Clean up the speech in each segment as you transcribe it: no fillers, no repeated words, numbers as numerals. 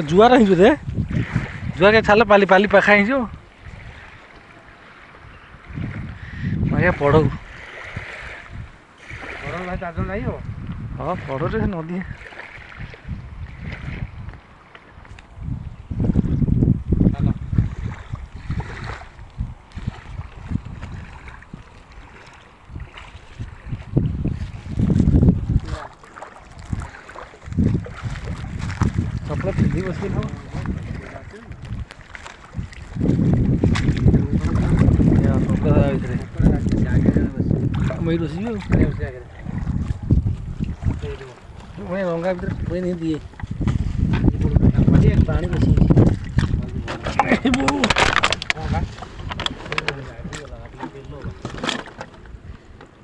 जुआर ही दे जुआ के छाल पाली पाली पाखा ही जो मैं पढ़ो भाई चार्जर नहीं हो हाँ पढ़ो रे नदी कपड़ा फिर बस मैं रोसी मैं रंगा भीतर कोई नहीं दिए पानी बसी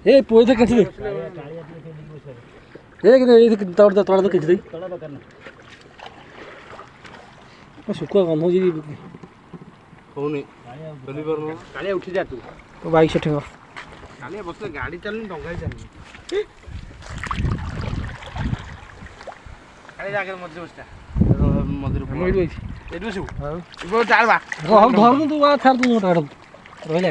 ए पोई तो किसी एक तोड़ तो किसी सुखुआ गंध जी होनी चली पार कालिया उठी जा तू तो बाइक से ठेंगो कालिया बसले गाड़ी चलनी डंगा चलनी कालिया जाके मध्य बसता मध्य मैं भी एडु छु इबो चाल बा हम धरनु तू छाड़ तू मोटा रहला